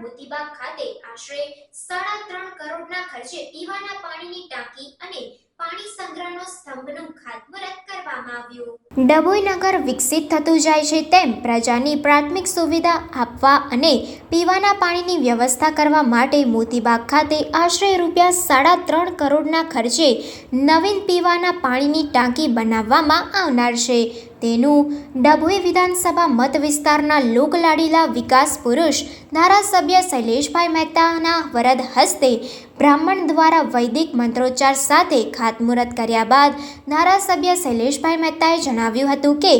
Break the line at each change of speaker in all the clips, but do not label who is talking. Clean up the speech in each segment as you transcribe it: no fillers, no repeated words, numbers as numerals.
મોતીબાગ ખાતે આશરે 3.5 કરોડના ખર્ચે પીવાના પાણીની ટાંકી અને પાણી સંગ્રહનો સ્તંભનું ખાતમુહૂર્ત કરવામાં આવ્યું. ડભોઈ નગર વિકસિત થતું જાય છે તેમ પ્રજાની પ્રાથમિક સુવિધા આપવા અને પીવાના પાણીની વ્યવસ્થા કરવા માટે મોતીબાગ ખાતે આશરે ₹3.5 કરોડના ખર્ચે નવીન પીવાના પાણીની ટાંકી બનાવવામાં આવનાર છે. તેનું ડભોઈ વિધાનસભા મત વિસ્તારના લોકલાડીલા વિકાસ પુરુષ ધારાસભ્ય શૈલેષભાઈ મહેતાના વરદ હસ્તે બ્રાહ્મણ દ્વારા વૈદિક મંત્રોચ્ચાર સાથે ખાતમુહૂર્ત કર્યા બાદ ધારાસભ્ય શૈલેષભાઈ મહેતાએ જણાવ્યું હતું કે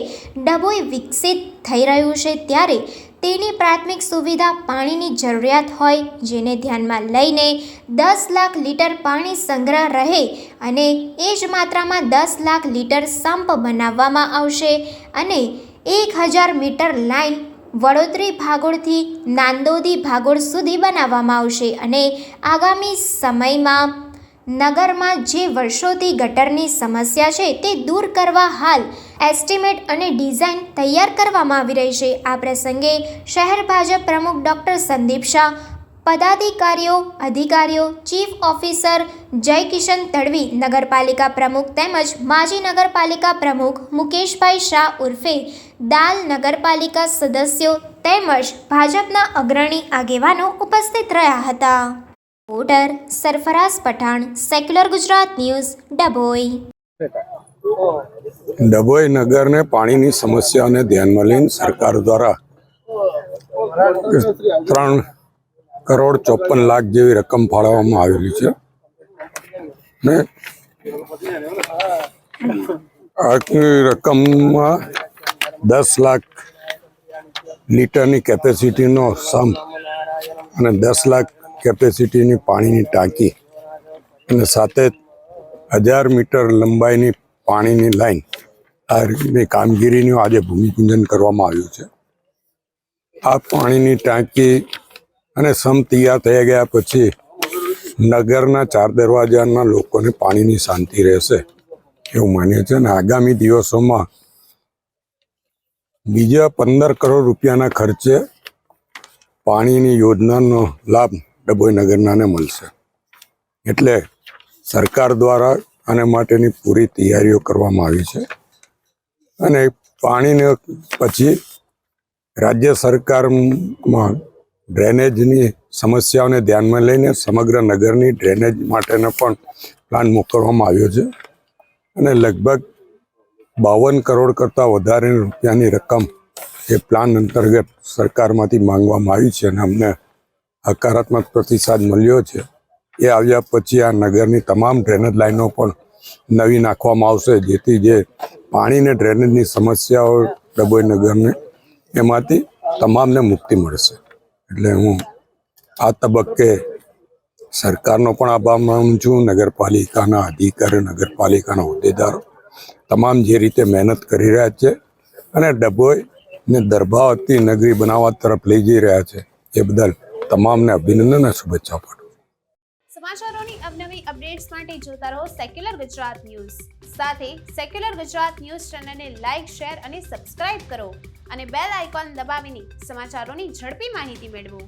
ડભોઈ વિકસિત થઈ રહ્યું છે ત્યારે તેની પ્રાથમિક સુવિધા પાણીની જરૂરિયાત હોય, જેને ધ્યાનમાં લઈને 10 લાખ લીટર પાણી સંગ્રહ રહે અને એ જ માત્રામાં 10 લાખ લીટર સંપ બનાવવામાં આવશે અને 1000 મીટર લાઇન વડોદરી ભાગોળથી નાંદોદી ભાગોળ સુધી બનાવવામાં આવશે અને આગામી સમયમાં નગરમાં જે વર્ષોથી ગટરની સમસ્યા છે તે દૂર કરવા હાલ એસ્ટિમેટ અને ડિઝાઇન તૈયાર કરવામાં આવી રહી છે. આ પ્રસંગે શહેર ભાજપ પ્રમુખ ડોક્ટર સંદીપ શાહ, પદાધિકારીઓ, અધિકારીઓ, ચીફ ઓફિસર જયકિશન તડવી, નગરપાલિકા પ્રમુખ તેમજ માજી નગરપાલિકા પ્રમુખ મુકેશભાઈ શાહ ઉર્ફે દાલ, નગરપાલિકા સદસ્યો તેમજ ભાજપના અગ્રણી આગેવાનો ઉપસ્થિત રહ્યા હતા. Reporter Sarfaraz Pathan, secular Gujarat news, Dabhoi.
Dabhoi નગરને પાણીની સમસ્યાને ધ્યાનમાં લઈને સરકાર દ્વારા 3,54,00,000 જેવી રકમ ફાળવવામાં આવેલી છે ને આ રકમમાં 10 લાખ લીટરની કેપેસિટીનો સંપ અને 10 લાખ કેપેસિટીની પાણીની ટાંકી અને સાથે 1000 મીટર લંબાઈની પાણીની લાઈન આ કામગીરીનું આજે ભૂમિપૂજન કરવામાં આવ્યું છે. આ પાણીની ટાંકી અને સંપ તૈયાર થઈ ગયા પછી નગરના 4 દરવાજાના લોકોને પાણીની શાંતિ રહેશે એવું માનીએ છીએ અને આગામી દિવસોમાં બીજા 15 કરોડ રૂપિયાના ખર્ચે પાણીની યોજનાનો લાભ ડભોઈ નગરનાને મળશે. એટલે સરકાર દ્વારા આને માટેની પૂરી તૈયારીઓ કરવામાં આવી છે અને પાણીને પછી રાજ્ય સરકારમાં ડ્રેનેજની સમસ્યાઓને ધ્યાનમાં લઈને સમગ્ર નગરની ડ્રેનેજ માટેનો પણ પ્લાન મોકલવામાં આવ્યો છે અને લગભગ 52 કરોડ કરતાં વધારે રૂપિયાની રકમ એ પ્લાન અંતર્ગત સરકારમાંથી માંગવામાં આવી છે અને અમને હકારાત્મક પ્રતિસાદ મળ્યો છે. એ આવ્યા પછી આ નગરની તમામ ડ્રેનેજ લાઈનો પણ નવી નાખવામાં આવશે, જેથી જે પાણી ને ડ્રેનેજની સમસ્યાઓ ડભોઈ નગરને એમાંથી તમામને મુક્તિ મળશે. એટલે હું આ તબક્કે સરકારનો પણ આભાર માનું છું, નગરપાલિકાના અધિકારીઓ, નગરપાલિકાના હોદ્દેદારો તમામ જે રીતે મહેનત કરી રહ્યા છે અને ડભોઈને દર્ભાવતી નગરી બનાવવા તરફ લઈ જઈ રહ્યા છે એ બદલ તમામને અભિનંદન અને શુભેચ્છા પાઠવું.
સમાચારોની અવનવી અપડેટ્સ માટે જોતા રહો સેક્યુલર ગુજરાત ન્યૂઝ. સાથે સેક્યુલર ગુજરાત ન્યૂઝ ચેનલને લાઇક, શેર અને સબસ્ક્રાઇબ કરો અને બેલ આઇકોન દબાવીને સમાચારોની ઝડપી માહિતી મેળવો.